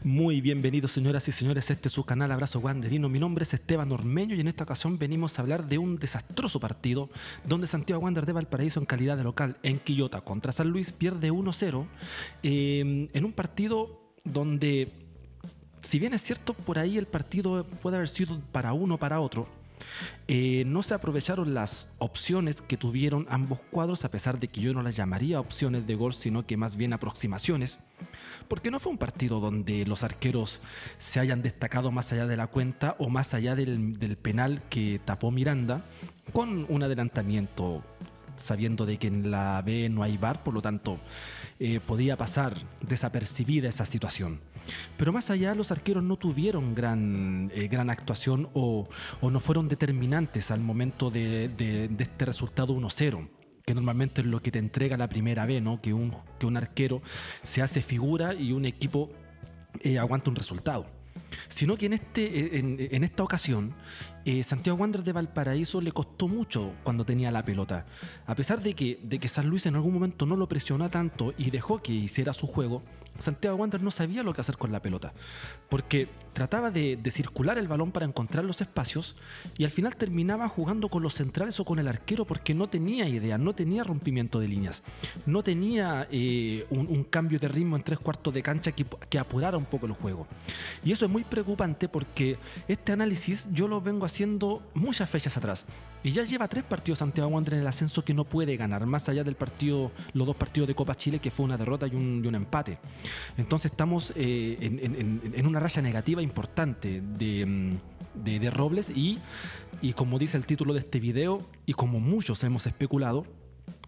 Muy bienvenidos, señoras y señores, a este su canal Abrazo Wanderino. Mi nombre es Esteban Ormeño y en esta ocasión venimos a hablar de un desastroso partido donde Santiago Wander de Valparaíso, en calidad de local en Quillota contra San Luis, pierde 1-0 en un partido donde, si bien es cierto, por ahí el partido puede haber sido para uno o para otro, no se aprovecharon las opciones que tuvieron ambos cuadros, a pesar de que yo no las llamaría opciones de gol, sino que más bien aproximaciones, porque no fue un partido donde los arqueros se hayan destacado más allá de la cuenta o más allá del penal que tapó Miranda, con un adelantamiento sabiendo de que en la B no hay VAR, por lo tanto podía pasar desapercibida esa situación. Pero más allá, los arqueros no tuvieron gran actuación o no fueron determinantes al momento de este resultado 1-0, que normalmente es lo que te entrega la primera B, ¿no? Que un arquero se hace figura y un equipo aguanta un resultado. Sino que en esta ocasión, Santiago Wander de Valparaíso le costó mucho cuando tenía la pelota. A pesar de que San Luis en algún momento no lo presionó tanto y dejó que hiciera su juego, Santiago Wander no sabía lo que hacer con la pelota, porque trataba de circular el balón para encontrar los espacios y al final terminaba jugando con los centrales o con el arquero, porque no tenía idea, no tenía rompimiento de líneas, no tenía un cambio de ritmo en 3/4 de cancha que apurara un poco el juego. Y eso es muy preocupante, porque este análisis yo lo vengo haciendo muchas fechas atrás y ya lleva 3 partidos Santiago Wander en el ascenso que no puede ganar, más allá del partido, los 2 partidos de Copa Chile, que fue una derrota y un empate. Entonces estamos en una raya negativa importante de Robles y como dice el título de este video, y como muchos hemos especulado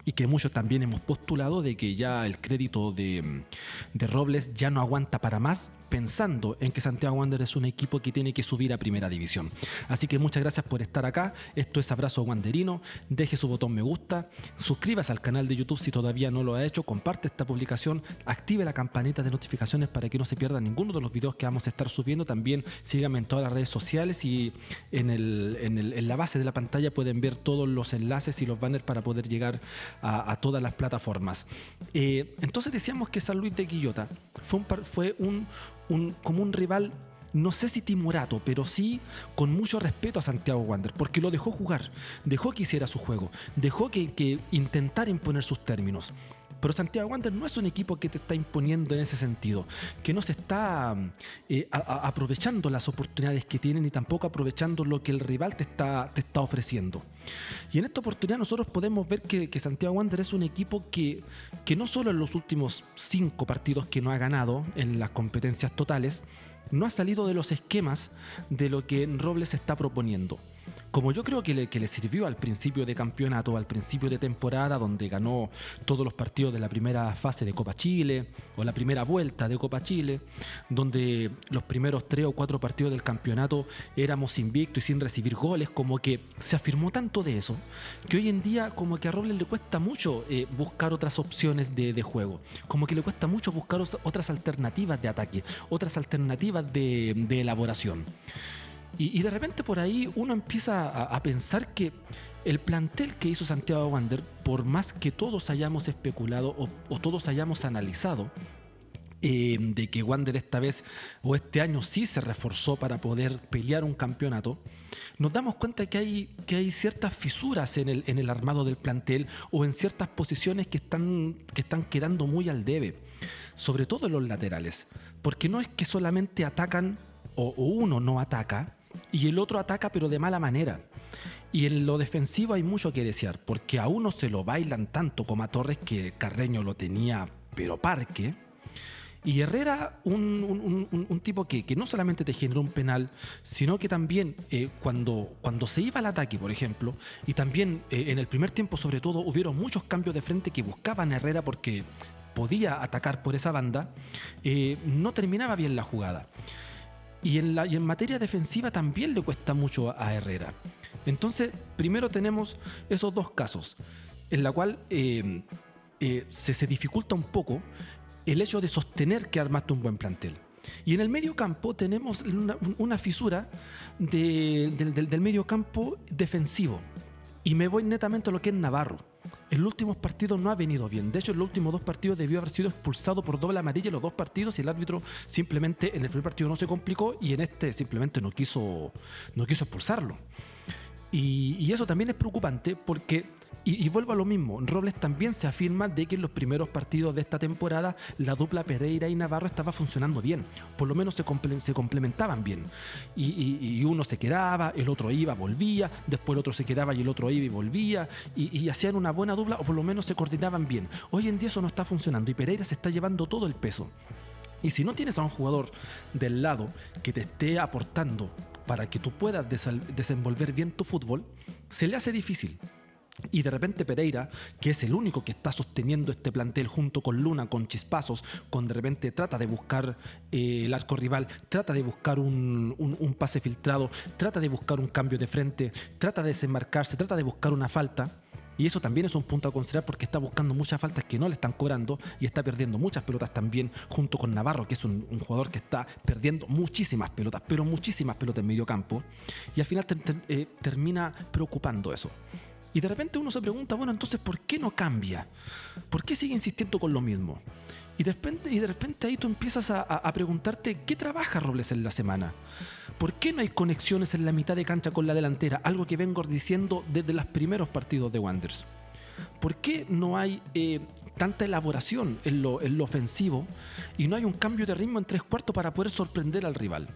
y que muchos también hemos postulado, de que ya el crédito de Robles ya no aguanta para más, pensando en que Santiago Wander es un equipo que tiene que subir a primera división. Así que muchas gracias por estar acá. Esto es Abrazo Wanderino. Deje su botón me gusta, suscríbase al canal de YouTube si todavía no lo ha hecho, comparte esta publicación, active la campanita de notificaciones para que no se pierda ninguno de los videos que vamos a estar subiendo. También síganme en todas las redes sociales y en la base de la pantalla pueden ver todos los enlaces y los banners para poder llegar a todas las plataformas. Entonces decíamos que San Luis de Quillota fue como un rival, no sé si timorato, pero sí con mucho respeto a Santiago Wander, porque lo dejó jugar, dejó que hiciera su juego, dejó que intentara imponer sus términos. Pero Santiago Wander no es un equipo que te está imponiendo en ese sentido, que no se está aprovechando las oportunidades que tiene, ni tampoco aprovechando lo que el rival te está ofreciendo. Y en esta oportunidad nosotros podemos ver que Santiago Wander es un equipo que no solo en los últimos 5 partidos que no ha ganado en las competencias totales, no ha salido de los esquemas de lo que Robles está proponiendo. Como yo creo que le sirvió al principio de campeonato, al principio de temporada, donde ganó todos los partidos de la primera fase de Copa Chile o la primera vuelta de Copa Chile, donde los primeros 3 o 4 partidos del campeonato éramos invictos y sin recibir goles, como que se afirmó tanto de eso, que hoy en día como que a Robles le cuesta mucho buscar otras opciones de juego, como que le cuesta mucho buscar otras alternativas de ataque, otras alternativas de elaboración. Y de repente por ahí uno empieza a pensar que el plantel que hizo Santiago Wander, por más que todos hayamos especulado o todos hayamos analizado de que Wander esta vez o este año sí se reforzó para poder pelear un campeonato, nos damos cuenta que hay ciertas fisuras en el armado del plantel o en ciertas posiciones que están quedando muy al debe, sobre todo en los laterales, porque no es que solamente atacan o uno no ataca y el otro ataca pero de mala manera. Y en lo defensivo hay mucho que desear, porque a uno se lo bailan tanto como a Torres, que Carreño lo tenía pero parque, y Herrera un tipo que no solamente te generó un penal, sino que también cuando se iba al ataque, por ejemplo, y también en el primer tiempo sobre todo, hubieron muchos cambios de frente que buscaban a Herrera porque podía atacar por esa banda, no terminaba bien la jugada. Y en materia defensiva también le cuesta mucho a Herrera. Entonces, primero tenemos esos 2 casos, en la cual se dificulta un poco el hecho de sostener que armaste un buen plantel. Y en el medio campo tenemos una fisura del medio campo defensivo. Y me voy netamente a lo que es Navarro. En los últimos partidos no ha venido bien. De hecho, en los últimos 2 partidos debió haber sido expulsado por doble amarilla en los 2 partidos y el árbitro simplemente en el primer partido no se complicó y en este simplemente no quiso expulsarlo. Y eso también es preocupante porque, y vuelvo a lo mismo, Robles también se afirma de que en los primeros partidos de esta temporada la dupla Pereira y Navarro estaba funcionando bien, por lo menos se complementaban bien, y uno se quedaba, el otro iba, volvía, después el otro se quedaba y el otro iba y volvía, y hacían una buena dupla o por lo menos se coordinaban bien. Hoy en día eso no está funcionando y Pereira se está llevando todo el peso. Y si no tienes a un jugador del lado que te esté aportando para que tú puedas desenvolver bien tu fútbol, se le hace difícil. Y de repente Pereira, que es el único que está sosteniendo este plantel junto con Luna, con chispazos, con de repente trata de buscar el arco rival, trata de buscar un pase filtrado, trata de buscar un cambio de frente, trata de desenmarcarse, trata de buscar una falta. Y eso también es un punto a considerar porque está buscando muchas faltas que no le están cobrando y está perdiendo muchas pelotas también junto con Navarro, que es un jugador que está perdiendo muchísimas pelotas, pero muchísimas pelotas en medio campo. Y al final termina preocupando eso. Y de repente uno se pregunta, bueno, entonces ¿por qué no cambia? ¿Por qué sigue insistiendo con lo mismo? Y de repente ahí tú empiezas a preguntarte ¿qué trabaja Robles en la semana? ¿Por qué no hay conexiones en la mitad de cancha con la delantera? Algo que vengo diciendo desde los primeros partidos de Wanderers. ¿Por qué no hay tanta elaboración en lo ofensivo y no hay un cambio de ritmo en 3/4 para poder sorprender al rival?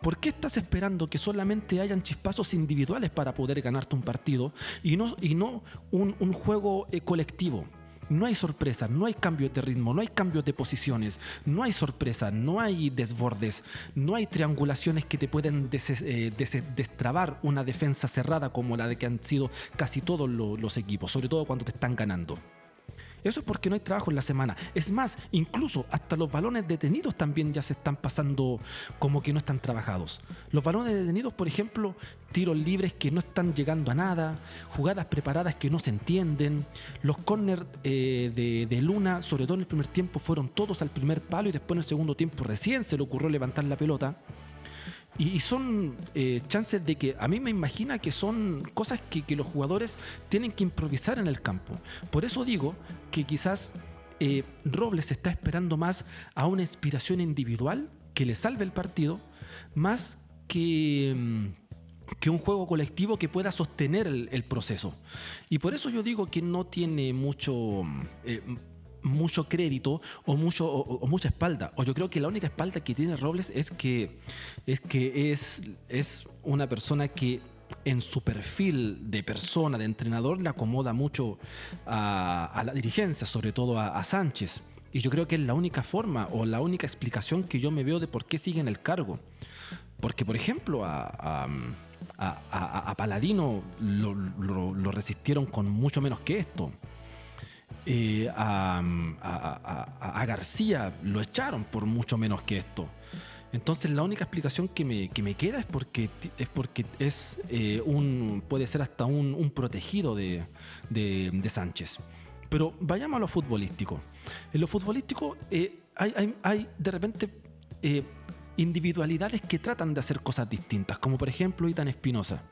¿Por qué estás esperando que solamente hayan chispazos individuales para poder ganarte un partido y no un juego colectivo? No hay sorpresas, no hay cambios de ritmo, no hay cambios de posiciones, no hay sorpresas, no hay desbordes, no hay triangulaciones que te pueden destrabar una defensa cerrada como la de que han sido casi todos los equipos, sobre todo cuando te están ganando. Eso es porque no hay trabajo en la semana. Es más, incluso hasta los balones detenidos también ya se están pasando como que no están trabajados. Los balones detenidos, por ejemplo, tiros libres que no están llegando a nada, jugadas preparadas que no se entienden. Los córner de Luna, sobre todo en el primer tiempo, fueron todos al primer palo y después en el segundo tiempo recién se le ocurrió levantar la pelota. Y son chances de que a mí me imagina que son cosas que los jugadores tienen que improvisar en el campo. Por eso digo que quizás Robles está esperando más a una inspiración individual que le salve el partido, más que un juego colectivo que pueda sostener el proceso. Y por eso yo digo que no tiene mucho crédito o mucha espalda. O yo creo que la única espalda que tiene Robles es que es una persona que en su perfil de persona, de entrenador, le acomoda mucho a la dirigencia, sobre todo a Sánchez. Y yo creo que es la única forma o la única explicación que yo me veo de por qué sigue en el cargo. Porque, por ejemplo, a Paladino lo resistieron con mucho menos que esto. A García lo echaron por mucho menos que esto. Entonces la única explicación que me queda es porque puede ser hasta un protegido de Sánchez. Pero vayamos a lo futbolístico. En lo futbolístico hay de repente individualidades que tratan de hacer cosas distintas, como por ejemplo Ethan Espinosa.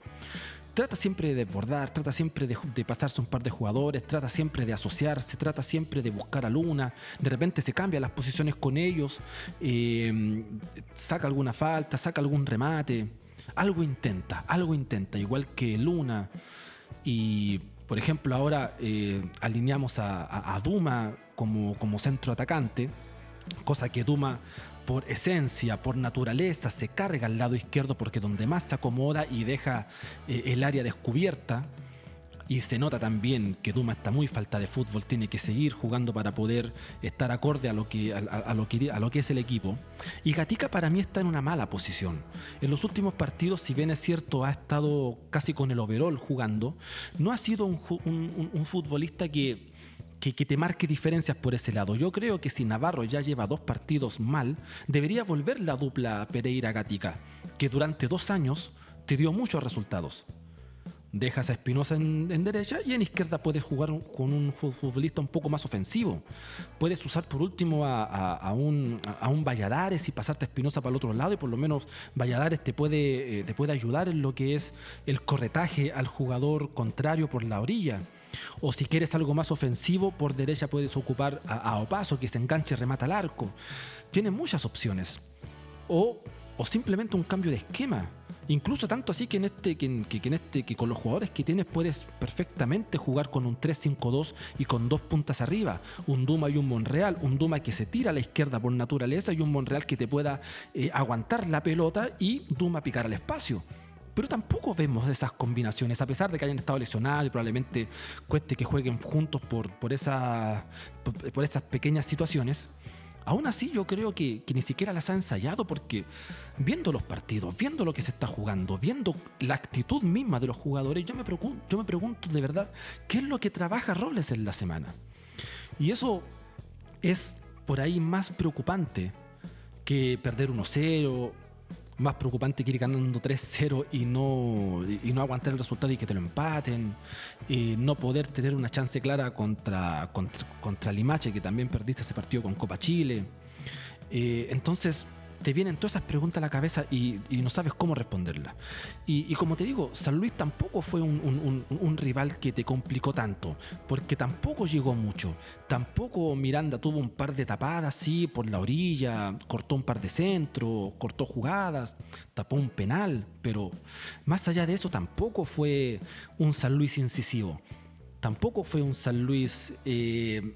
Trata siempre de desbordar, trata siempre de pasarse un par de jugadores, trata siempre de asociarse, trata siempre de buscar a Luna, de repente se cambia las posiciones con ellos, saca alguna falta, saca algún remate, algo intenta, igual que Luna. Y por ejemplo ahora alineamos a Duma como centro atacante, cosa que Duma por esencia, por naturaleza, se carga al lado izquierdo porque donde más se acomoda y deja el área descubierta. Y se nota también que Duma está muy falta de fútbol, tiene que seguir jugando para poder estar acorde a lo que es el equipo. Y Gatica para mí está en una mala posición. En los últimos partidos, si bien es cierto, ha estado casi con el overall jugando, no ha sido un futbolista que te marque diferencias por ese lado. Yo creo que si Navarro ya lleva 2 partidos mal, debería volver la dupla Pereira-Gatica, que durante 2 años te dio muchos resultados. Dejas a Espinosa en derecha y en izquierda puedes jugar con un futbolista un poco más ofensivo. Puedes usar por último a un Valladares y pasarte a Espinosa para el otro lado, y por lo menos Valladares te puede ayudar en lo que es el corretaje al jugador contrario por la orilla. O si quieres algo más ofensivo, por derecha puedes ocupar a Opaso, que se enganche y remata al arco. Tienes muchas opciones. O simplemente un cambio de esquema. Incluso tanto así que con los jugadores que tienes puedes perfectamente jugar con un 3-5-2 y con dos puntas arriba. Un Duma y un Monreal. Un Duma que se tira a la izquierda por naturaleza y un Monreal que te pueda aguantar la pelota y Duma picar al espacio. Pero tampoco vemos esas combinaciones, a pesar de que hayan estado lesionados y probablemente cueste que jueguen juntos por esas pequeñas situaciones. Aún así yo creo que ni siquiera las ha ensayado, porque viendo los partidos, viendo lo que se está jugando, viendo la actitud misma de los jugadores, yo me pregunto de verdad qué es lo que trabaja Robles en la semana. Y eso es por ahí más preocupante que perder 1-0, más preocupante que ir ganando 3-0 y no aguantar el resultado y que te lo empaten, no poder tener una chance clara contra Limache, que también perdiste ese partido con Copa Chile. Entonces te vienen todas esas preguntas a la cabeza y no sabes cómo responderlas. Y como te digo, San Luis tampoco fue un rival que te complicó tanto, porque tampoco llegó mucho. Tampoco Miranda tuvo un par de tapadas, sí, por la orilla, cortó un par de centros, cortó jugadas, tapó un penal, pero más allá de eso tampoco fue un San Luis incisivo. Tampoco fue un San Luis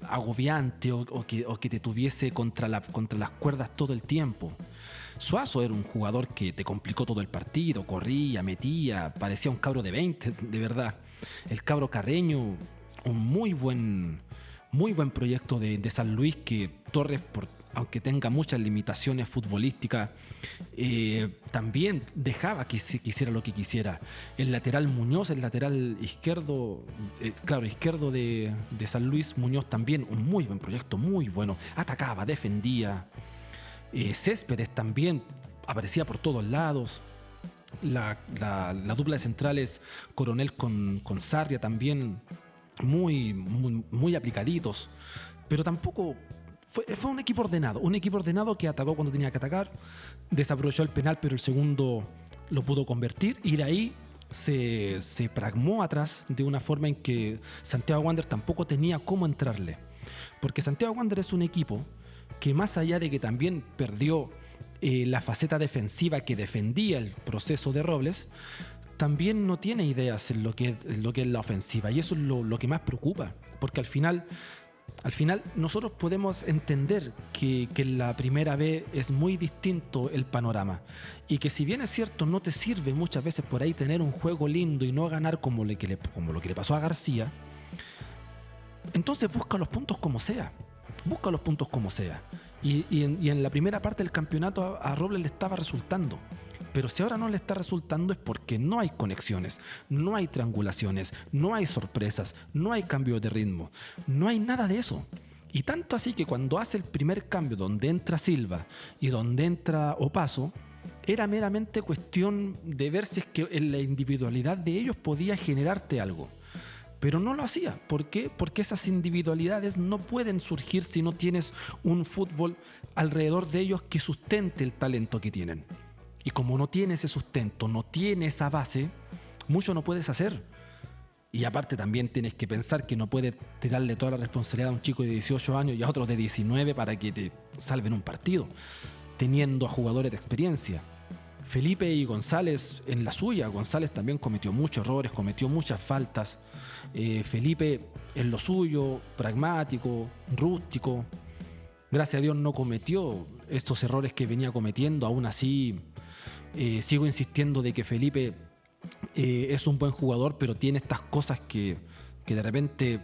agobiante o que te tuviese contra las cuerdas todo el tiempo. Suazo era un jugador que te complicó todo el partido, corría, metía, parecía un cabro de 20, de verdad. El cabro Carreño, un muy buen proyecto de San Luis, que Torres, aunque tenga muchas limitaciones futbolísticas, también dejaba que se quisiera lo que quisiera. El lateral Muñoz, el lateral izquierdo, izquierdo de San Luis, Muñoz también, un muy buen proyecto, muy bueno. Atacaba, defendía. Céspedes también aparecía por todos lados. La dupla de centrales, Coronel con Sarria, también muy aplicaditos. Pero tampoco... Fue un equipo ordenado que atacó cuando tenía que atacar, desaprovechó el penal, pero el segundo lo pudo convertir, y de ahí se pragmó atrás de una forma en que Santiago Wanderers tampoco tenía cómo entrarle. Porque Santiago Wanderers es un equipo que, más allá de que también perdió la faceta defensiva que defendía el proceso de Robles, también no tiene ideas en lo que es la ofensiva, y eso es lo que más preocupa, porque al final nosotros podemos entender que en la primera B es muy distinto el panorama, y que si bien es cierto no te sirve muchas veces por ahí tener un juego lindo y no ganar como lo que le pasó a García, entonces busca los puntos como sea. Y en la primera parte del campeonato a Robles le estaba resultando. Pero si ahora no le está resultando es porque no hay conexiones, no hay triangulaciones, no hay sorpresas, no hay cambio de ritmo, no hay nada de eso. Y tanto así que cuando hace el primer cambio, donde entra Silva y donde entra Opaso, era meramente cuestión de ver si es que en la individualidad de ellos podía generarte algo. Pero no lo hacía. ¿Por qué? Porque esas individualidades no pueden surgir si no tienes un fútbol alrededor de ellos que sustente el talento que tienen. Y como no tiene ese sustento, no tiene esa base, mucho no puedes hacer. Y aparte también tienes que pensar que no puedes tirarle toda la responsabilidad a un chico de 18 años y a otros de 19 para que te salven un partido, teniendo a jugadores de experiencia. Felipe y González en la suya. González también cometió muchos errores, cometió muchas faltas. Felipe en lo suyo, pragmático, rústico. Gracias a Dios no cometió estos errores que venía cometiendo. Aún así, sigo insistiendo de que Felipe es un buen jugador, pero tiene estas cosas que de repente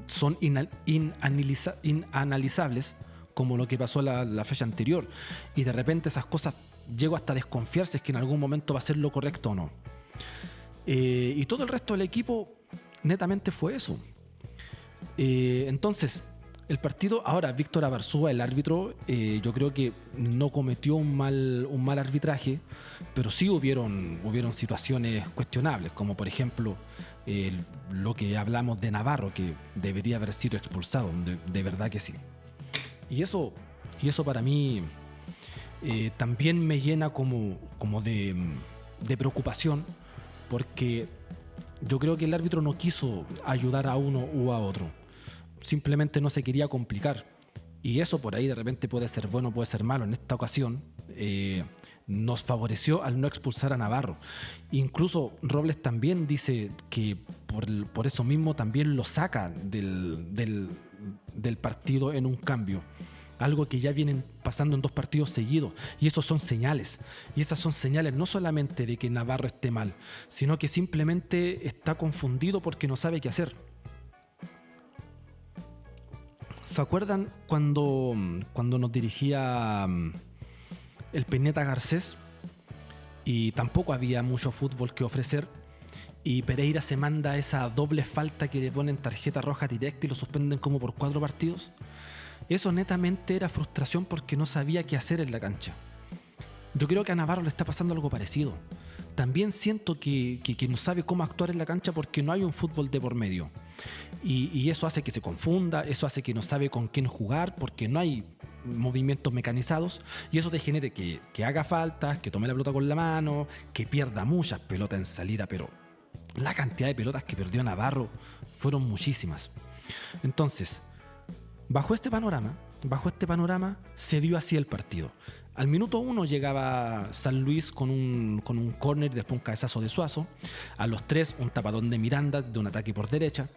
son inanalizables, como lo que pasó la fecha anterior. Y de repente esas cosas llego hasta desconfiar si es que en algún momento va a ser lo correcto o no. Y todo el resto del equipo netamente fue eso. Entonces, el partido, ahora Víctor Abarzúa, el árbitro, yo creo que no cometió un mal arbitraje, pero sí hubieron situaciones cuestionables, como por ejemplo lo que hablamos de Navarro, que debería haber sido expulsado, de verdad que sí. Y eso para mí también me llena como de preocupación, porque Yo creo que el árbitro no quiso ayudar a uno u a otro. Simplemente no se quería complicar. Y eso por ahí de repente puede ser bueno, puede ser malo. En esta ocasión nos favoreció al no expulsar a Navarro. Incluso Robles también dice que por eso mismo también lo saca del partido en un cambio. Algo que ya vienen pasando en 2 partidos seguidos. Y esos son señales. Y esas son señales no solamente de que Navarro esté mal, sino que simplemente está confundido porque no sabe qué hacer. ¿Se acuerdan cuando nos dirigía el Peineta Garcés? Y tampoco había mucho fútbol que ofrecer. Y Pereira se manda esa doble falta que le ponen tarjeta roja directa y lo suspenden como por 4 partidos. Eso netamente era frustración porque no sabía qué hacer en la cancha. Yo creo que a Navarro le está pasando algo parecido. También siento que no sabe cómo actuar en la cancha porque no hay un fútbol de por medio. Y eso hace que se confunda, eso hace que no sabe con quién jugar porque no hay movimientos mecanizados y eso te genere que haga faltas, que tome la pelota con la mano, que pierda muchas pelotas en salida, pero la cantidad de pelotas que perdió Navarro fueron muchísimas. Entonces, bajo este panorama se dio así el partido. Al minuto 1 llegaba San Luis con un córner y después un cabezazo de Suazo. A los 3 un tapadón de Miranda de un ataque por derecha.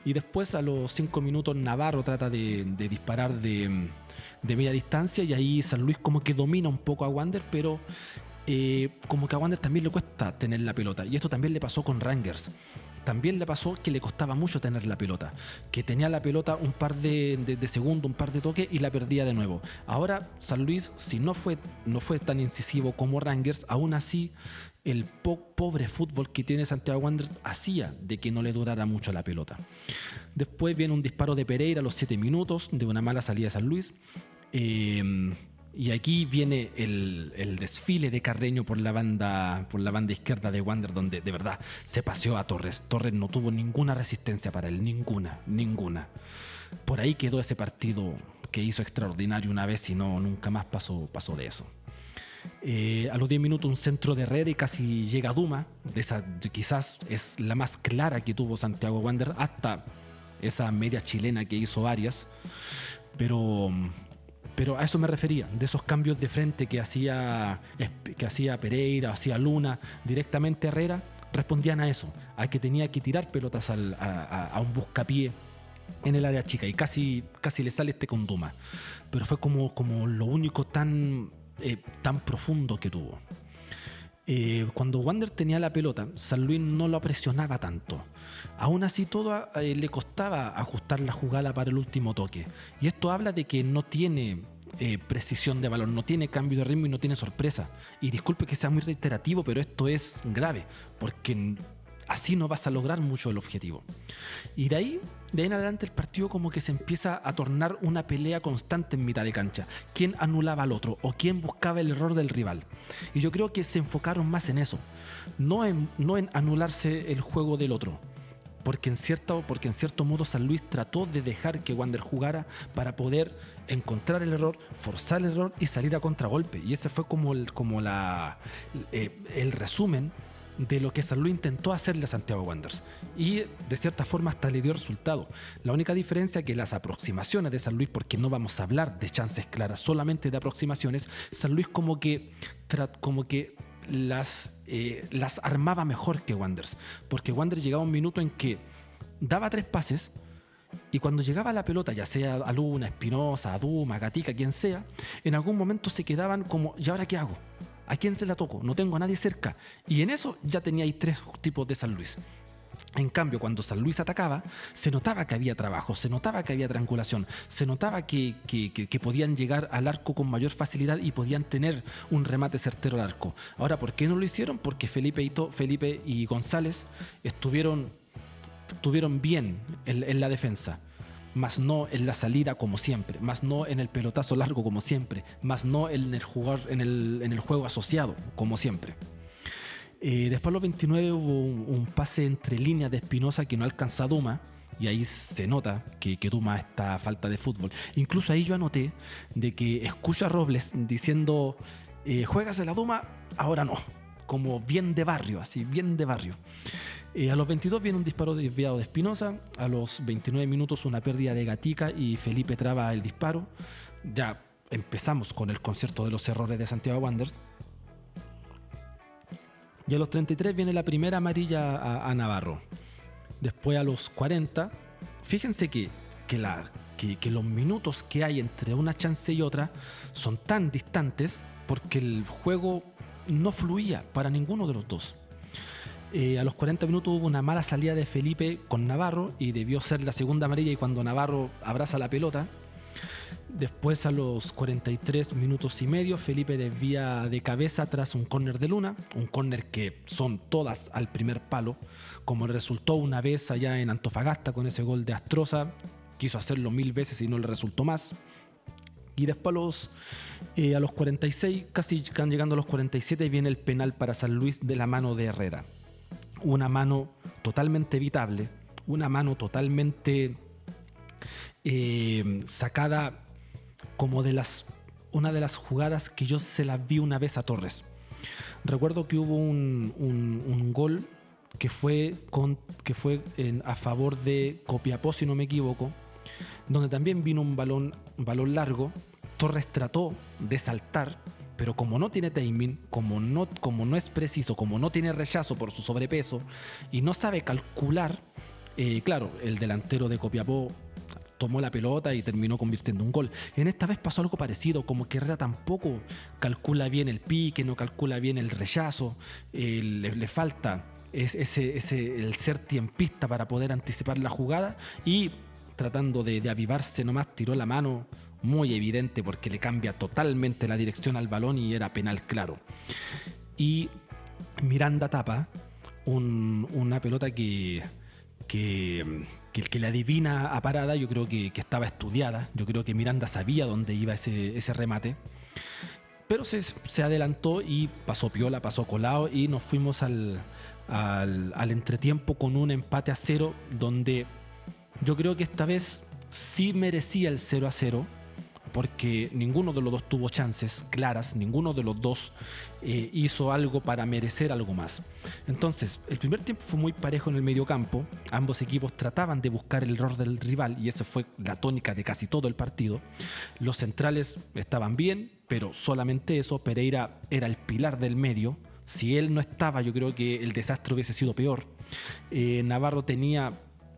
Y después a los 5 minutos Navarro trata de disparar de media distancia y ahí San Luis como que domina un poco a Wander, pero como que a Wander también le cuesta tener la pelota. Y esto también le pasó con Rangers. También le pasó que le costaba mucho tener la pelota, que tenía la pelota un par de segundos, un par de toques y la perdía de nuevo. Ahora San Luis, si no fue tan incisivo como Rangers, aún así el pobre fútbol que tiene Santiago Wanderers hacía de que no le durara mucho la pelota. Después viene un disparo de Pereira a los 7 minutos de una mala salida de San Luis. Y aquí viene el desfile de Carreño por la banda izquierda de Wander, donde de verdad se paseó a Torres. Torres no tuvo ninguna resistencia para él, ninguna. Por ahí quedó ese partido que hizo extraordinario una vez y no, nunca más pasó de eso. A los 10 minutos un centro de Herrera y casi llega Duma. Quizás es la más clara que tuvo Santiago Wander, hasta esa media chilena que hizo Arias. Pero a eso me refería, de esos cambios de frente que hacía Pereira, hacía Luna, directamente Herrera, respondían a eso, a que tenía que tirar pelotas a un buscapié en el área chica y casi le sale con Duma. Pero fue como lo único tan profundo que tuvo. Cuando Wander tenía la pelota, San Luis no lo presionaba tanto. Aún así todo le costaba ajustar la jugada para el último toque. Y esto habla de que no tiene precisión de balón, no tiene cambio de ritmo y no tiene sorpresa. Y disculpe que sea muy reiterativo, pero esto es grave, porque así no vas a lograr mucho el objetivo. Y de ahí en adelante el partido como que se empieza a tornar una pelea constante en mitad de cancha. ¿Quién anulaba al otro o quién buscaba el error del rival? Y yo creo que se enfocaron más en eso, no en anularse el juego del otro. Porque en cierto modo San Luis trató de dejar que Wander jugara para poder encontrar el error, forzar el error y salir a contragolpe. Y ese fue como el resumen de lo que San Luis intentó hacerle a Santiago Wanderers. Y de cierta forma hasta le dio resultado. La única diferencia es que las aproximaciones de San Luis, porque no vamos a hablar de chances claras, solamente de aproximaciones, San Luis como que las armaba mejor que Wanderers, porque Wanderers llegaba a un minuto en que daba 3 pases y cuando llegaba la pelota, ya sea a Luna, Espinosa, a Duma, a Gatica, quien sea, en algún momento se quedaban como, ¿y ahora qué hago? ¿A quién se la toco? No tengo a nadie cerca. Y en eso ya tenía ahí 3 tipos de San Luis. En cambio, cuando San Luis atacaba, se notaba que había trabajo, se notaba que había triangulación, se notaba que podían llegar al arco con mayor facilidad y podían tener un remate certero al arco. Ahora, ¿por qué no lo hicieron? Porque Felipe y González estuvieron bien en la defensa, más no en la salida como siempre, más no en el pelotazo largo como siempre, más no en el juego asociado como siempre. Después a los 29 hubo un pase entre líneas de Espinosa que no alcanza a Duma y ahí se nota que Duma está a falta de fútbol. Incluso ahí yo anoté de que escucha a Robles diciendo juégase la Duma, ahora no, como bien de barrio, así bien de barrio. A los 22 viene un disparo desviado de Espinosa. A los 29 minutos una pérdida de Gatica y Felipe traba el disparo. Ya empezamos con el concierto de los errores de Santiago Wanderers. Y a los 33 viene la primera amarilla a Navarro. Después a los 40, fíjense que los minutos que hay entre una chance y otra son tan distantes porque el juego no fluía para ninguno de los dos. A los 40 minutos hubo una mala salida de Felipe con Navarro y debió ser la segunda amarilla, y cuando Navarro abraza la pelota. Después a los 43 minutos y medio Felipe desvía de cabeza tras un córner de Luna, un córner que son todas al primer palo, como resultó una vez allá en Antofagasta con ese gol de Astroza. Quiso hacerlo 1000 veces y no le resultó más. Y después a los 46, casi llegando a los 47, viene el penal para San Luis de la mano de Herrera. Una mano totalmente evitable, una mano totalmente sacada como una de las jugadas que yo se las vi una vez a Torres. Recuerdo que hubo un gol que fue a favor de Copiapó, si no me equivoco, donde también vino un balón largo. Torres trató de saltar, pero como no tiene timing, como no es preciso, como no tiene rechazo por su sobrepeso y no sabe calcular, claro, el delantero de Copiapó tomó la pelota y terminó convirtiendo un gol. En esta vez pasó algo parecido, como que Herrera tampoco calcula bien el pique, no calcula bien el rechazo, le falta el ser tiempista para poder anticipar la jugada, y tratando de avivarse nomás tiró la mano, muy evidente porque le cambia totalmente la dirección al balón y era penal claro. Y Miranda tapa una pelota que le adivina a parada. Yo creo que estaba estudiada, yo creo que Miranda sabía dónde iba ese remate, pero se adelantó y pasó piola, pasó colado, y nos fuimos al entretiempo con un empate a 0, donde yo creo que esta vez sí merecía el 0-0, porque ninguno de los dos tuvo chances claras, ninguno de los dos hizo algo para merecer algo más. Entonces, el primer tiempo fue muy parejo en el mediocampo, ambos equipos trataban de buscar el error del rival y esa fue la tónica de casi todo el partido. Los centrales estaban bien, pero solamente eso. Pereira era el pilar del medio. Si él no estaba, yo creo que el desastre hubiese sido peor. Navarro tenía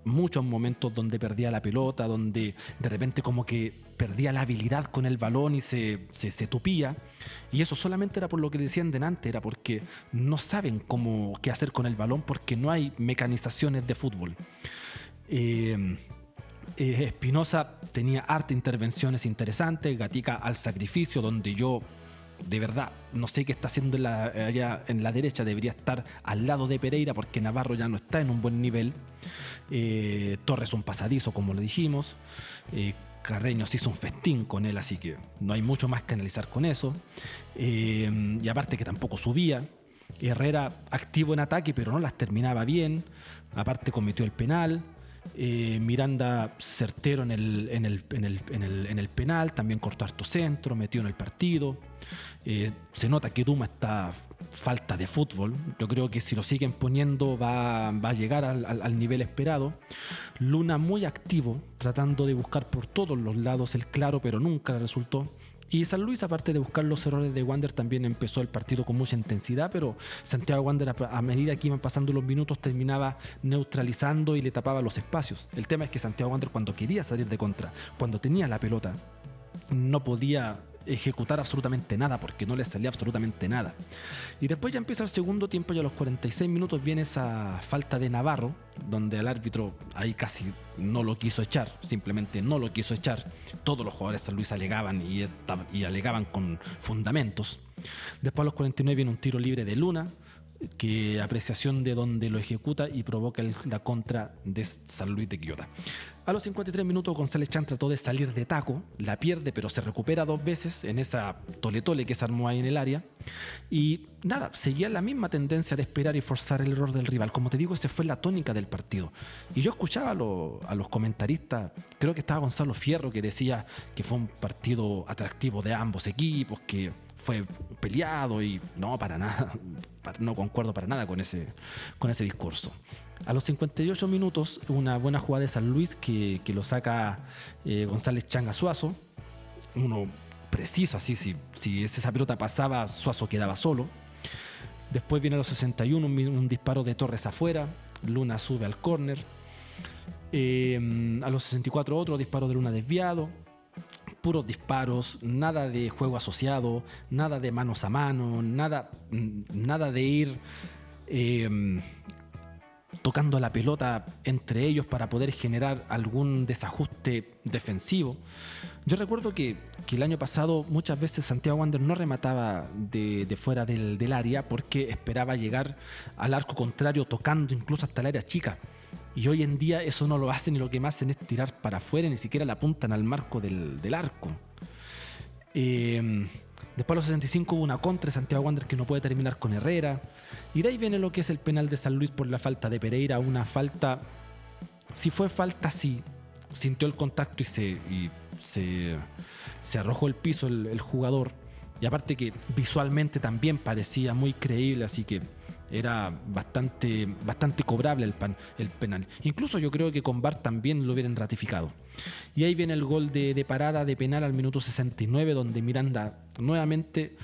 muchos momentos donde perdía la pelota, donde de repente como que perdía la habilidad con el balón y se tupía, y eso solamente era por lo que decían delante, era porque no saben qué hacer con el balón, porque no hay mecanizaciones de fútbol. Espinosa tenía harta intervenciones interesantes, Gatica al sacrificio, donde yo de verdad no sé qué está haciendo allá en la derecha, debería estar al lado de Pereira porque Navarro ya no está en un buen nivel. Torres un pasadizo, como lo dijimos. Carreño se hizo un festín con él, así que no hay mucho más que analizar con eso. Y aparte que tampoco subía. Herrera activo en ataque, pero no las terminaba bien. Aparte cometió el penal. Miranda certero en el penal, también cortó harto centro, metió en el partido. Se nota que Duma está falta de fútbol. Yo creo que si lo siguen poniendo va a llegar al nivel esperado. Luna muy activo, tratando de buscar por todos los lados el claro, pero nunca resultó. Y San Luis, aparte de buscar los errores de Wander, también empezó el partido con mucha intensidad, pero Santiago Wander, a medida que iban pasando los minutos, terminaba neutralizando y le tapaba los espacios. El tema es que Santiago Wander, cuando quería salir de contra, cuando tenía la pelota, no podía ejecutar absolutamente nada porque no le salía absolutamente nada. Y después ya empieza el segundo tiempo y a los 46 minutos viene esa falta de Navarro, donde el árbitro ahí casi no lo quiso echar, simplemente no lo quiso echar. Todos los jugadores de San Luis alegaban y alegaban con fundamentos. Después a los 49 viene un tiro libre de Luna, que apreciación de donde lo ejecuta y provoca la contra de San Luis de Quillota. A los 53 minutos González Chan trató de salir de taco, la pierde pero se recupera 2 veces en esa tole-tole que se armó ahí en el área, y nada, seguía la misma tendencia de esperar y forzar el error del rival. Como te digo, esa fue la tónica del partido. Y yo escuchaba a los comentaristas, creo que estaba Gonzalo Fierro, que decía que fue un partido atractivo de ambos equipos, que fue peleado y no, para nada, no concuerdo para nada con ese discurso. A los 58 minutos, una buena jugada de San Luis que lo saca González Changa Suazo, uno preciso, así, si esa pelota pasaba, Suazo quedaba solo. Después viene a los 61 un disparo de Torres afuera, Luna sube al córner. A los 64 otro disparo de Luna desviado. Puros disparos, nada de juego asociado, nada de manos a mano, nada de ir tocando la pelota entre ellos para poder generar algún desajuste defensivo. Yo recuerdo que el año pasado muchas veces Santiago Wanderers no remataba de fuera del área porque esperaba llegar al arco contrario tocando incluso hasta el área chica. Y hoy en día eso no lo hacen y lo que más hacen es tirar para afuera, ni siquiera le apuntan al marco del arco. Después a los 65 hubo una contra de Santiago Wanderers que no puede terminar con Herrera. Y de ahí viene lo que es el penal de San Luis por la falta de Pereira. Una falta, si fue falta, sí. Sintió el contacto y se arrojó al piso el jugador. Y aparte que visualmente también parecía muy creíble, así que era bastante cobrable el penal. Incluso yo creo que con VAR también lo hubieran ratificado. Y ahí viene el gol de parada de penal al minuto 69, donde Miranda nuevamente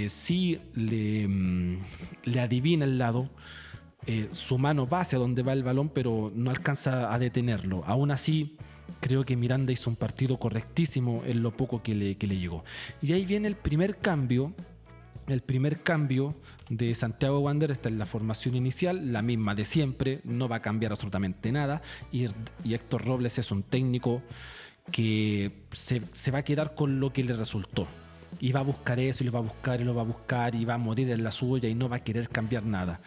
sí le adivina el lado. Su mano va hacia donde va el balón, pero no alcanza a detenerlo. Aún así, creo que Miranda hizo un partido correctísimo en lo poco que le llegó. Y ahí viene el primer cambio de Santiago Wanderers. Está en la formación inicial, la misma de siempre, no va a cambiar absolutamente nada. Y Héctor Robles es un técnico que se va a quedar con lo que le resultó. Y va a buscar eso, y lo va a buscar, y lo va a buscar, y va a morir en la suya, y no va a querer cambiar nada.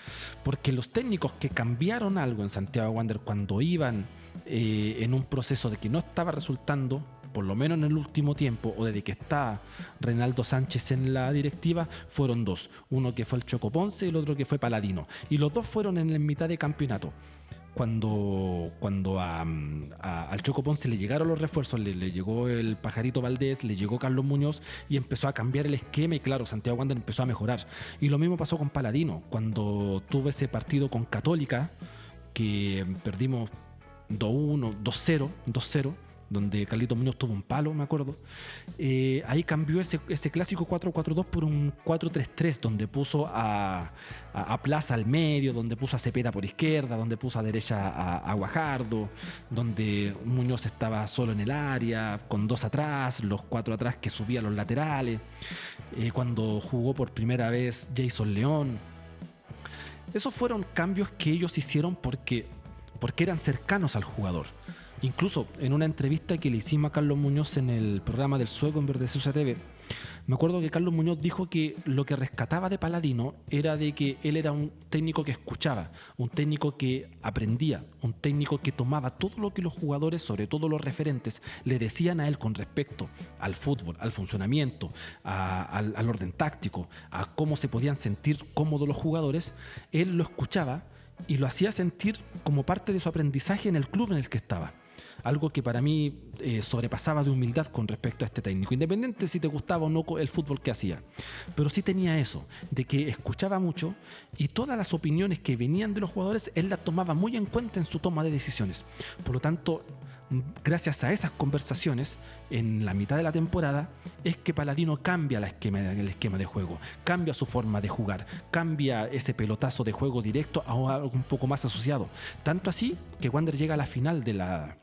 Porque los técnicos que cambiaron algo en Santiago Wanderers cuando iban en un proceso de que no estaba resultando, por lo menos en el último tiempo, o desde que está Reinaldo Sánchez en la directiva, fueron dos. Uno que fue el Choco Ponce y el otro que fue Paladino. Y los dos fueron en la mitad de campeonato. Cuando al Choco Ponce le llegaron los refuerzos, le llegó el Pajarito Valdés, le llegó Carlos Muñoz y empezó a cambiar el esquema y claro, Santiago Wanderers empezó a mejorar. Y lo mismo pasó con Paladino, cuando tuvo ese partido con Católica, que perdimos 2-1, 2-0, donde Carlito Muñoz tuvo un palo, me acuerdo. Ahí cambió ese clásico 4-4-2 por un 4-3-3, donde puso a Plaza al medio, donde puso a Cepeda por izquierda, donde puso a derecha a Guajardo, donde Muñoz estaba solo en el área, con dos atrás, los cuatro atrás que subían los laterales. Cuando jugó por primera vez Jason León. Esos fueron cambios que ellos hicieron porque eran cercanos al jugador. Incluso en una entrevista que le hicimos a Carlos Muñoz en el programa del Sueco en Verde Sucia TV, me acuerdo que Carlos Muñoz dijo que lo que rescataba de Paladino era de que él era un técnico que escuchaba, un técnico que aprendía, un técnico que tomaba todo lo que los jugadores, sobre todo los referentes, le decían a él con respecto al fútbol, al funcionamiento, al orden táctico, a cómo se podían sentir cómodos los jugadores. Él lo escuchaba y lo hacía sentir como parte de su aprendizaje en el club en el que estaba. Algo que para mí sobrepasaba de humildad con respecto a este técnico, independiente si te gustaba o no el fútbol que hacía. Pero sí tenía eso, de que escuchaba mucho y todas las opiniones que venían de los jugadores, él las tomaba muy en cuenta en su toma de decisiones. Por lo tanto, gracias a esas conversaciones, en la mitad de la temporada, es que Paladino cambia el esquema de juego, cambia su forma de jugar, cambia ese pelotazo de juego directo a algo un poco más asociado. Tanto así que Wander llega a la final de la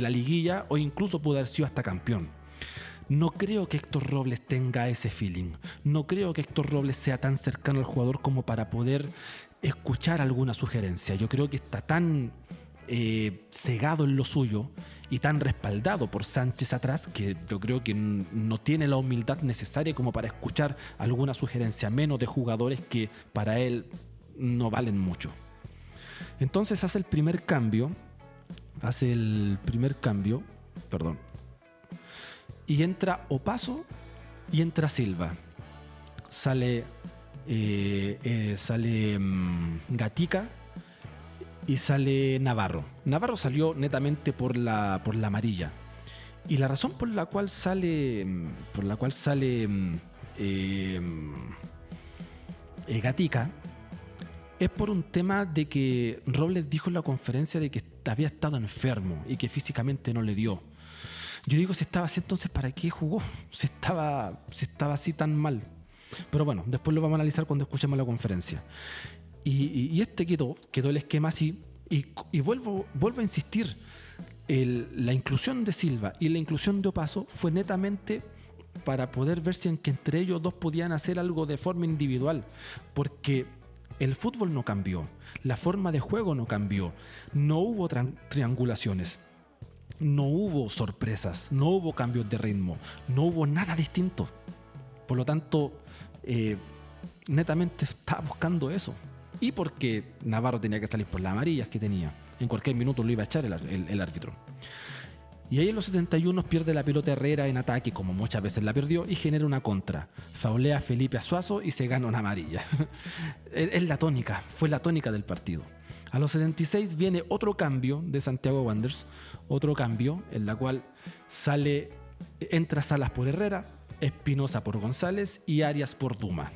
liguilla, o incluso pudo haber sido hasta campeón. No creo que Héctor Robles tenga ese feeling. No creo que Héctor Robles sea tan cercano al jugador como para poder escuchar alguna sugerencia. Yo creo que está tan cegado en lo suyo y tan respaldado por Sánchez atrás, que yo creo que no tiene la humildad necesaria como para escuchar alguna sugerencia, menos de jugadores que para él no valen mucho. Entonces hace el primer cambio, y entra Opaso y entra Silva. Sale Gatica y sale Navarro. Navarro salió netamente por la amarilla. Y la razón por la cual sale eh, Gatica es por un tema de que Robles dijo en la conferencia de que había estado enfermo y que físicamente no le dio. Yo digo, si estaba así, entonces ¿para qué jugó? Si estaba así tan mal. Pero bueno, después lo vamos a analizar cuando escuchemos la conferencia. Y este quedó el esquema así. Y vuelvo a insistir, la inclusión de Silva y la inclusión de Opaso fue netamente para poder ver si entre ellos dos podían hacer algo de forma individual, porque el fútbol no cambió, la forma de juego no cambió, no hubo triangulaciones, no hubo sorpresas, no hubo cambios de ritmo, no hubo nada distinto. Por lo tanto, netamente estaba buscando eso. Y porque Navarro tenía que salir por las amarillas que tenía. En cualquier minuto lo iba a echar el árbitro. Y ahí en los 71 pierde la pelota Herrera en ataque, como muchas veces la perdió, y genera una contra. Faulea a Felipe Azuazo y se gana una amarilla. Es la tónica, fue la tónica del partido. A los 76 viene otro cambio de Santiago Wanderers, otro cambio en la cual entra Salas por Herrera, Espinosa por González y Arias por Duma.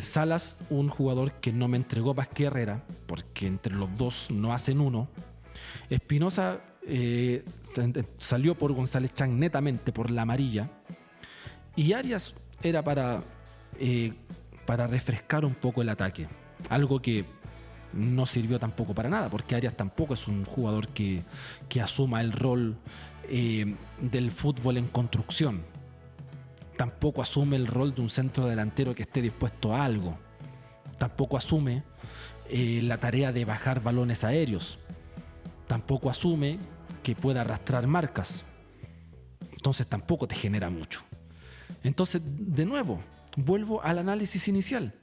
Salas, un jugador que no me entregó más que Herrera, porque entre los dos no hacen uno. Espinosa salió por González Chang netamente por la amarilla. Y Arias era para refrescar un poco el ataque. Algo que no sirvió tampoco para nada, porque Arias tampoco es un jugador que asuma el rol del fútbol en construcción. Tampoco asume el rol de un centro delantero que esté dispuesto a algo. Tampoco asume la tarea de bajar balones aéreos. Tampoco asume que pueda arrastrar marcas. Entonces tampoco te genera mucho. Entonces, de nuevo, vuelvo al análisis inicial.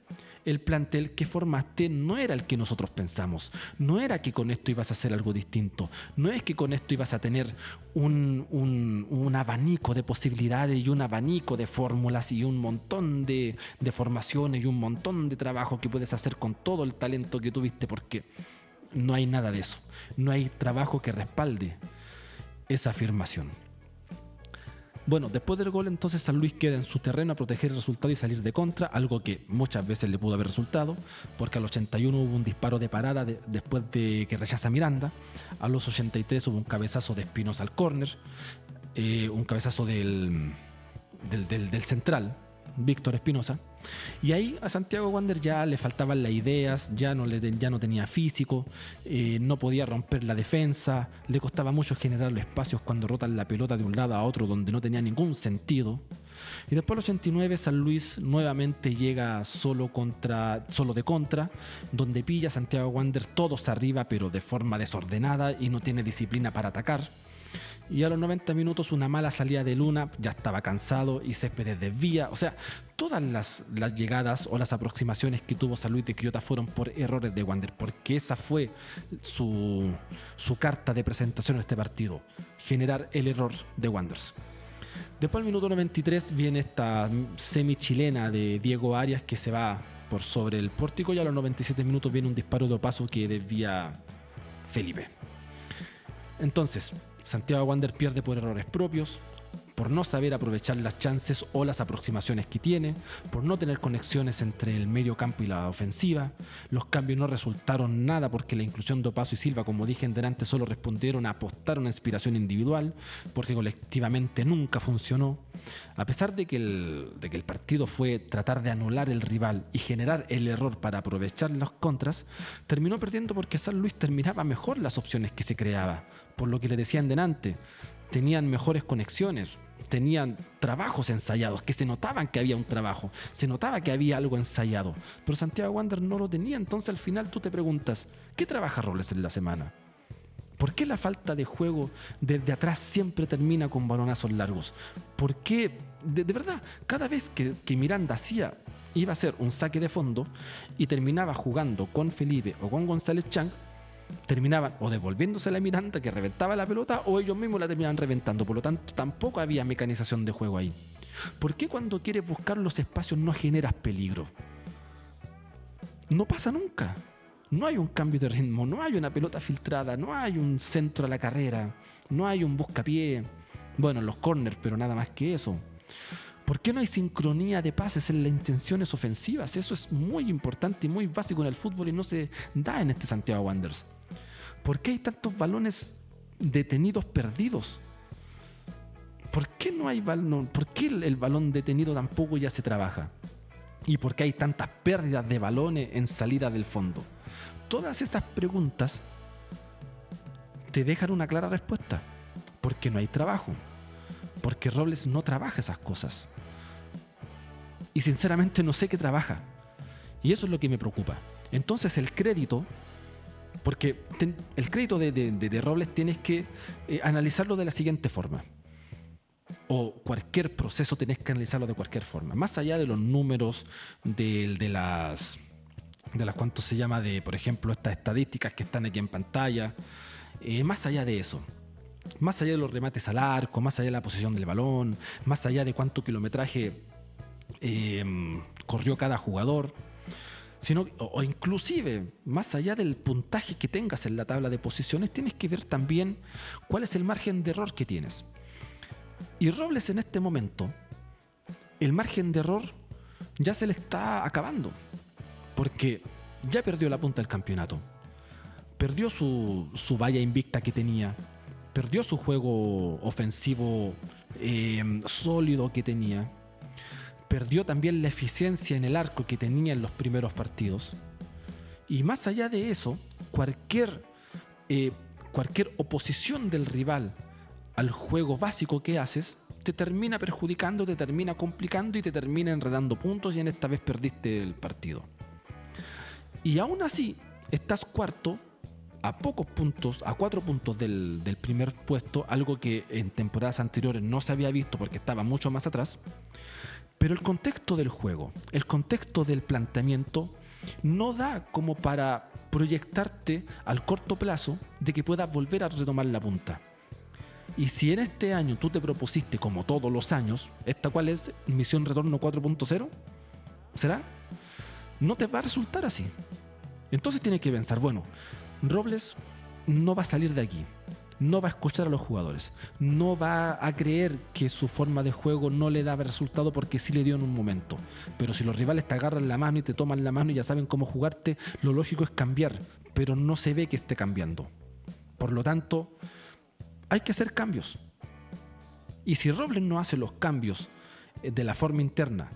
El plantel que formaste no era el que nosotros pensamos. No era que con esto ibas a hacer algo distinto. No es que con esto ibas a tener un abanico de posibilidades y un abanico de fórmulas y un montón de formaciones y un montón de trabajo que puedes hacer con todo el talento que tuviste, porque no hay nada de eso. No hay trabajo que respalde esa afirmación. Bueno, después del gol entonces San Luis queda en su terreno a proteger el resultado y salir de contra, algo que muchas veces le pudo haber resultado, porque al 81 hubo un disparo de parada después de que rechaza Miranda, a los 83 hubo un cabezazo de Espinosa al córner, un cabezazo del central, Víctor Espinosa, y ahí a Santiago Wander ya le faltaban las ideas, ya no tenía físico, no podía romper la defensa, le costaba mucho generar los espacios cuando rotan la pelota de un lado a otro donde no tenía ningún sentido. Y después al 89 San Luis nuevamente llega solo de contra, donde pilla a Santiago Wander todos arriba pero de forma desordenada y no tiene disciplina para atacar. Y a los 90 minutos una mala salida de Luna, ya estaba cansado y Céspedes desvía. O sea, todas las llegadas o las aproximaciones que tuvo San Luis de Quillota fueron por errores de Wander, porque esa fue su carta de presentación en este partido, generar el error de Wanderers. Después al minuto 93 viene esta semi-chilena de Diego Arias que se va por sobre el pórtico, y a los 97 minutos viene un disparo de Opaso que desvía Felipe. Entonces, Santiago Wander pierde por errores propios, por no saber aprovechar las chances o las aproximaciones que tiene, por no tener conexiones entre el medio campo y la ofensiva. Los cambios no resultaron nada porque la inclusión de Opaso y Silva, como dije en delante, solo respondieron a apostar una inspiración individual, porque colectivamente nunca funcionó. A pesar de que el partido fue tratar de anular el rival y generar el error para aprovechar las contras, terminó perdiendo porque San Luis terminaba mejor las opciones que se creaba. Por lo que le decían delante, tenían mejores conexiones, tenían trabajos ensayados, que se notaban que había un trabajo, se notaba que había algo ensayado, pero Santiago Wander no lo tenía. Entonces al final tú te preguntas, ¿qué trabaja Robles en la semana? ¿Por qué la falta de juego desde atrás siempre termina con balonazos largos? ¿Por qué, de verdad, cada vez que Miranda iba a hacer un saque de fondo y terminaba jugando con Felipe o con González Chang, terminaban o devolviéndose a la Miranda que reventaba la pelota, o ellos mismos la terminaban reventando? Por lo tanto, tampoco había mecanización de juego ahí. ¿Por qué cuando quieres buscar los espacios no generas peligro? No pasa nunca. No hay un cambio de ritmo, no hay una pelota filtrada, no hay un centro a la carrera, no hay un buscapié, bueno, los corners, pero nada más que eso. ¿Por qué no hay sincronía de pases en las intenciones ofensivas? Eso es muy importante y muy básico en el fútbol y no se da en este Santiago Wanderers. ¿Por qué hay tantos balones detenidos perdidos? ¿Por qué no hay balón? ¿Por qué el balón detenido tampoco ya se trabaja? ¿Y por qué hay tantas pérdidas de balones en salida del fondo? Todas esas preguntas te dejan una clara respuesta. Porque no hay trabajo. Porque Robles no trabaja esas cosas. Y sinceramente no sé qué trabaja. Y eso es lo que me preocupa. Entonces el crédito, porque el crédito de Robles tienes que analizarlo de la siguiente forma. O cualquier proceso tenés que analizarlo de cualquier forma. Más allá de los números, de las cuánto se llama, de por ejemplo estas estadísticas que están aquí en pantalla, más allá de eso. Más allá de los remates al arco, más allá de la posesión del balón, más allá de cuánto kilometraje corrió cada jugador, sino, o inclusive más allá del puntaje que tengas en la tabla de posiciones, tienes que ver también cuál es el margen de error que tienes. Y Robles en este momento, el margen de error ya se le está acabando, porque ya perdió la punta del campeonato, perdió su valla invicta que tenía, perdió su juego ofensivo sólido que tenía, perdió también la eficiencia en el arco que tenía en los primeros partidos. Y más allá de eso, cualquier oposición del rival al juego básico que haces te termina perjudicando, te termina complicando y te termina enredando puntos, y en esta vez perdiste el partido. Y aún así estás cuarto, a pocos puntos, a 4 puntos del primer puesto, algo que en temporadas anteriores no se había visto porque estaba mucho más atrás. Pero el contexto del juego, el contexto del planteamiento no da como para proyectarte al corto plazo de que puedas volver a retomar la punta. Y si en este año tú te propusiste, como todos los años, ¿esta cuál es? ¿Misión Retorno 4.0? ¿Será? No te va a resultar así. Entonces tienes que pensar, bueno, Robles no va a salir de aquí, no va a escuchar a los jugadores, no va a creer que su forma de juego no le da resultado porque sí le dio en un momento. Pero si los rivales te agarran la mano y te toman la mano y ya saben cómo jugarte, lo lógico es cambiar, pero no se ve que esté cambiando. Por lo tanto, hay que hacer cambios. Y si Robles no hace los cambios de la forma interna,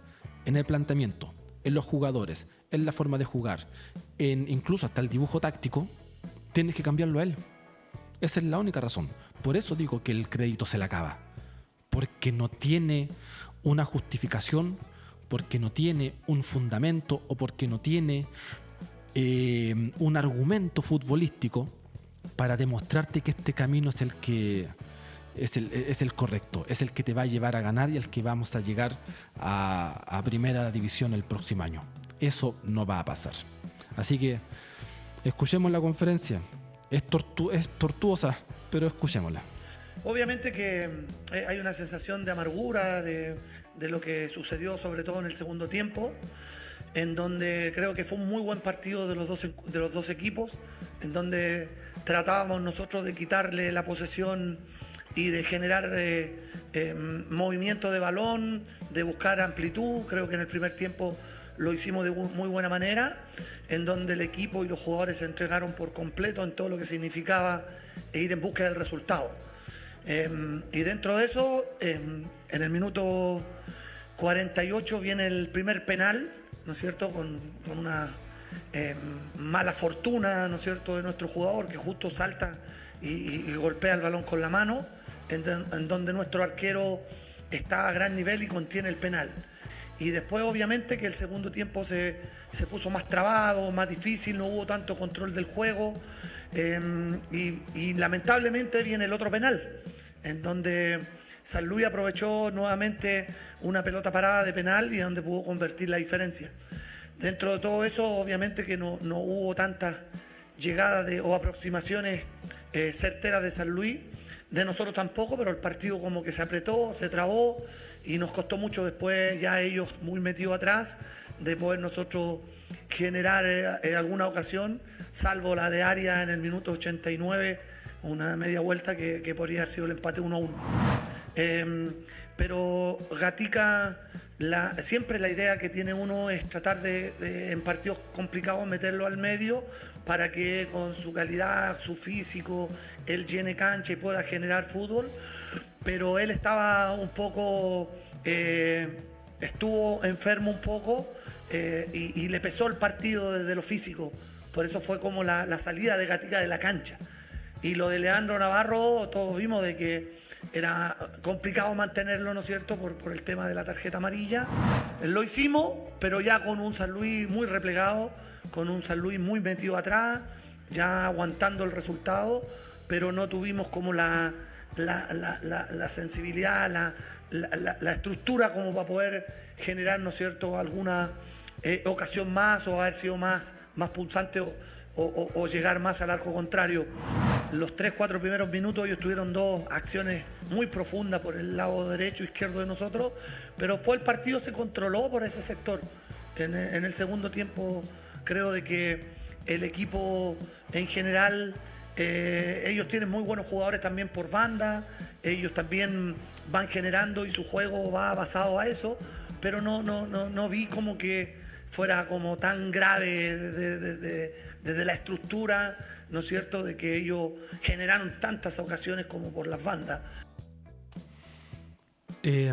en el planteamiento, en los jugadores, en la forma de jugar, incluso hasta el dibujo táctico, tienes que cambiarlo a él. Esa es la única razón. Por eso digo que el crédito se le acaba. Porque no tiene una justificación, porque no tiene un fundamento o porque no tiene un argumento futbolístico para demostrarte que este camino es el que es el correcto, es el que te va a llevar a ganar y el que vamos a llegar a primera división el próximo año. Eso no va a pasar. Así que escuchemos la conferencia. Es tortuosa, pero escuchémosla. Obviamente que hay una sensación de amargura de lo que sucedió, sobre todo en el segundo tiempo, en donde creo que fue un muy buen partido de los dos equipos, en donde tratábamos nosotros de quitarle la posesión y de generar movimiento de balón, de buscar amplitud. Creo que en el primer tiempo lo hicimos de muy buena manera, en donde el equipo y los jugadores se entregaron por completo en todo lo que significaba ir en búsqueda del resultado. Y dentro de eso, en el minuto 48 viene el primer penal, ¿no es cierto?, con una mala fortuna, ¿no es cierto?, de nuestro jugador, que justo salta y golpea el balón con la mano, en donde nuestro arquero está a gran nivel y contiene el penal. Y después, obviamente, que el segundo tiempo se puso más trabado, más difícil, no hubo tanto control del juego. Y lamentablemente viene el otro penal, en donde San Luis aprovechó nuevamente una pelota parada de penal y donde pudo convertir la diferencia. Dentro de todo eso, obviamente que no hubo tantas llegadas o aproximaciones certeras de San Luis, de nosotros tampoco, pero el partido como que se apretó, se trabó y nos costó mucho después, ya ellos muy metidos atrás, de poder nosotros generar alguna ocasión, salvo la de Arias en el minuto 89, una media vuelta que podría haber sido el empate 1-1. Pero Gatica, siempre la idea que tiene uno es tratar de en partidos complicados meterlo al medio para que con su calidad, su físico, él llene cancha y pueda generar fútbol. Pero él estaba un poco, estuvo enfermo un poco y le pesó el partido desde lo físico. Por eso fue como la salida de Gatica de la cancha. Y lo de Leandro Navarro, todos vimos de que era complicado mantenerlo, ¿no es cierto?, por el tema de la tarjeta amarilla. Lo hicimos, pero ya con un San Luis muy replegado, con un San Luis muy metido atrás, ya aguantando el resultado, pero no tuvimos como la sensibilidad, la estructura como para poder generar, ¿no es cierto?, alguna ocasión más o haber sido más pulsante o llegar más al arco contrario. Los 3-4 primeros minutos ellos tuvieron dos acciones muy profundas por el lado derecho e izquierdo de nosotros, pero después el partido se controló por ese sector. En el segundo tiempo creo de que el equipo en general, ellos tienen muy buenos jugadores también por banda, ellos también van generando y su juego va basado a eso, pero no vi como que fuera como tan grave desde la estructura, ¿no es cierto?, de que ellos generaron tantas ocasiones como por las bandas. Que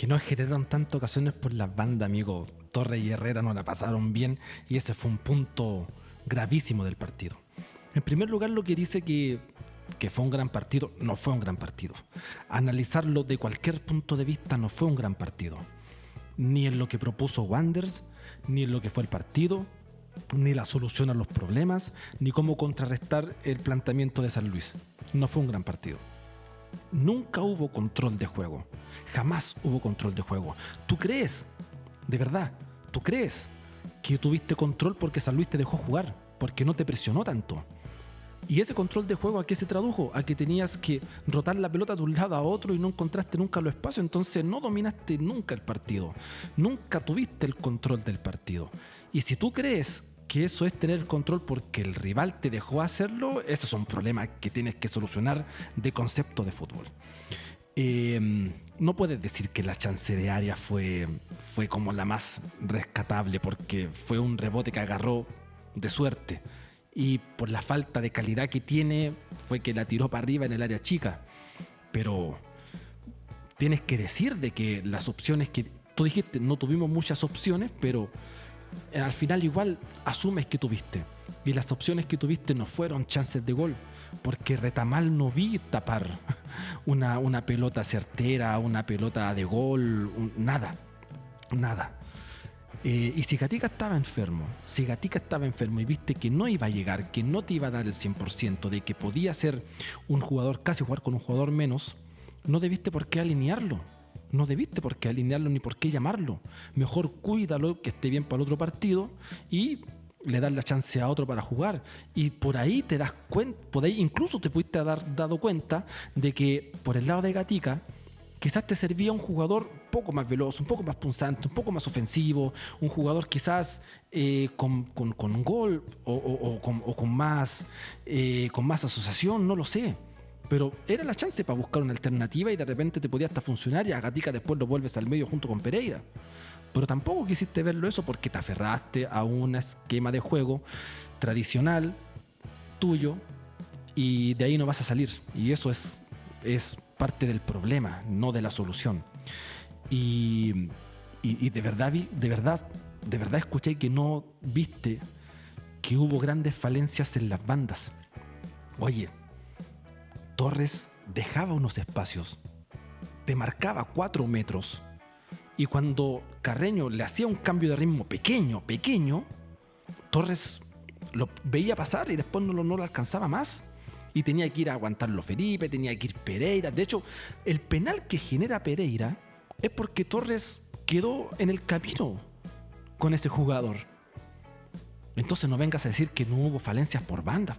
no generaron tantas ocasiones por las bandas, amigo. Torres y Herrera no la pasaron bien y ese fue un punto gravísimo del partido. En primer lugar, lo que dice que fue un gran partido, no fue un gran partido. Analizarlo de cualquier punto de vista, no fue un gran partido. Ni en lo que propuso Wanderers, ni en lo que fue el partido, ni la solución a los problemas, ni cómo contrarrestar el planteamiento de San Luis. No fue un gran partido. Nunca hubo control de juego. Jamás hubo control de juego. ¿Tú crees, de verdad, tú crees que tuviste control porque San Luis te dejó jugar, porque no te presionó tanto? ¿Y ese control de juego a qué se tradujo? A que tenías que rotar la pelota de un lado a otro y no encontraste nunca los espacios, entonces no dominaste nunca el partido. Nunca tuviste el control del partido. Y si tú crees que eso es tener control porque el rival te dejó hacerlo, esos son problemas que tienes que solucionar de concepto de fútbol. No puedes decir que la chance de Arias fue como la más rescatable porque fue un rebote que agarró de suerte. Y por la falta de calidad que tiene, fue que la tiró para arriba en el área chica. Pero tienes que decir de que las opciones que tú dijiste, no tuvimos muchas opciones, pero al final igual asumes que tuviste. Y las opciones que tuviste no fueron chances de gol, porque Retamal no vi tapar una pelota certera, una pelota de gol, nada. Y si Gatica estaba enfermo y viste que no iba a llegar, que no te iba a dar el 100%, de que podía ser un jugador, casi jugar con un jugador menos, no debiste por qué alinearlo. No debiste por qué alinearlo ni por qué llamarlo. Mejor cuídalo, que esté bien para el otro partido y le das la chance a otro para jugar. Y por ahí te das cuenta, por ahí incluso te pudiste haber dado cuenta de que por el lado de Gatica quizás te servía un jugador un poco más veloz, un poco más punzante, un poco más ofensivo, un jugador quizás con gol o con más asociación, no lo sé. Pero era la chance para buscar una alternativa y de repente te podía hasta funcionar y a Gatica después lo vuelves al medio junto con Pereira. Pero tampoco quisiste verlo eso porque te aferraste a un esquema de juego tradicional tuyo y de ahí no vas a salir. Y eso es parte del problema, no de la solución. Y de verdad escuché que no viste que hubo grandes falencias en las bandas. Oye, Torres dejaba unos espacios, te marcaba 4 metros y cuando Carreño le hacía un cambio de ritmo pequeño, Torres lo veía pasar y después no lo alcanzaba más y tenía que ir a aguantarlo Felipe, tenía que ir Pereira. De hecho, el penal que genera Pereira es porque Torres quedó en el camino con ese jugador. Entonces no vengas a decir que no hubo falencias por banda.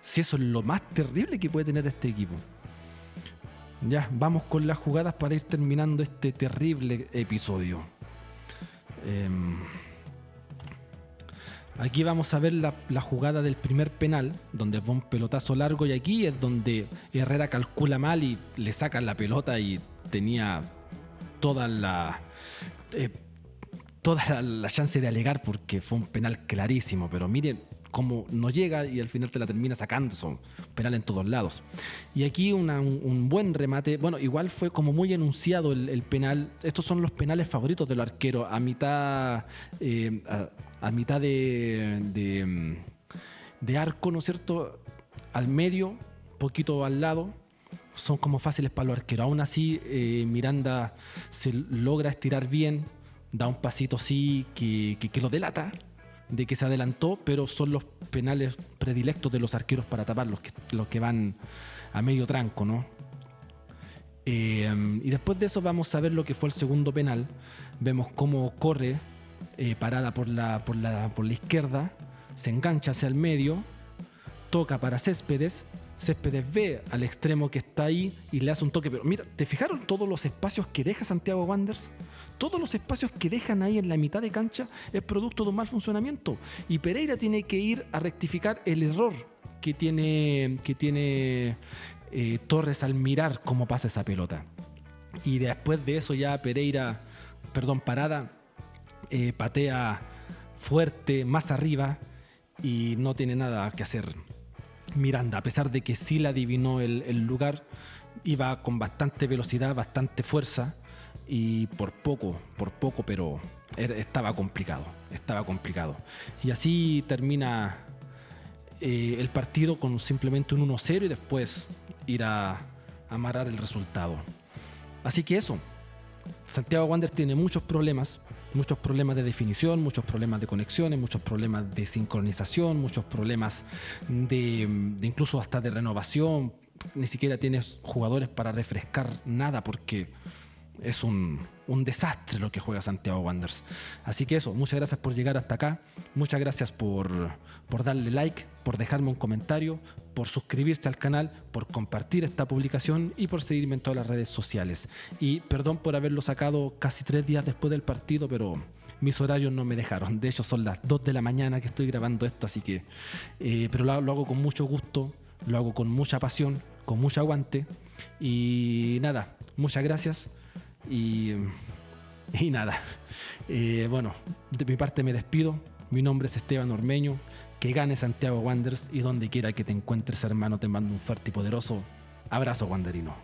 Si eso es lo más terrible que puede tener este equipo. Ya, vamos con las jugadas para ir terminando este terrible episodio. Aquí vamos a ver la jugada del primer penal, donde fue un pelotazo largo, y aquí es donde Herrera calcula mal y le sacan la pelota y tenía toda la chance de alegar porque fue un penal clarísimo, pero miren cómo no llega y al final te la termina sacando. Son penal en todos lados. Y aquí un buen remate. Bueno, igual fue como muy enunciado el penal. Estos son los penales favoritos de los arqueros. A mitad de arco, ¿no es cierto? Al medio, poquito al lado. Son como fáciles para los arqueros. Aún así, Miranda se logra estirar bien. Da un pasito así que lo delata de que se adelantó, pero son los penales predilectos de los arqueros para tapar los que van a medio tranco, ¿no? Y después de eso vamos a ver lo que fue el segundo penal. Vemos cómo corre parada por la izquierda, se engancha hacia el medio, toca para Céspedes. Céspedes ve al extremo que está ahí y le hace un toque. Pero mira, ¿te fijaron todos los espacios que deja Santiago Wanderers? Todos los espacios que dejan ahí en la mitad de cancha es producto de un mal funcionamiento. Y Pereira tiene que ir a rectificar el error que tiene Torres al mirar cómo pasa esa pelota. Y después de eso ya Parada patea fuerte, más arriba, y no tiene nada que hacer Miranda. A pesar de que sí le adivinó el lugar, iba con bastante velocidad, bastante fuerza, y por poco, pero estaba complicado. Y así termina el partido con simplemente un 1-0 y después ir a amarrar el resultado. Así que eso, Santiago Wanderers tiene muchos problemas de definición, muchos problemas de conexiones, muchos problemas de sincronización, muchos problemas de incluso hasta de renovación. Ni siquiera tienes jugadores para refrescar nada porque es un desastre lo que juega Santiago Wanderers. Así que eso, muchas gracias por llegar hasta acá, muchas gracias por darle like, por dejarme un comentario, por suscribirse al canal, por compartir esta publicación y por seguirme en todas las redes sociales. Y perdón por haberlo sacado casi 3 días después del partido, pero mis horarios no me dejaron. De hecho son las 2 de la mañana que estoy grabando esto, así que pero lo hago con mucho gusto, lo hago con mucha pasión, con mucho aguante. Y nada, muchas gracias. Y nada, bueno, de mi parte me despido. Mi nombre es Esteban Ormeño. Que gane Santiago Wanderers, y donde quiera que te encuentres, hermano, te mando un fuerte y poderoso abrazo wanderino.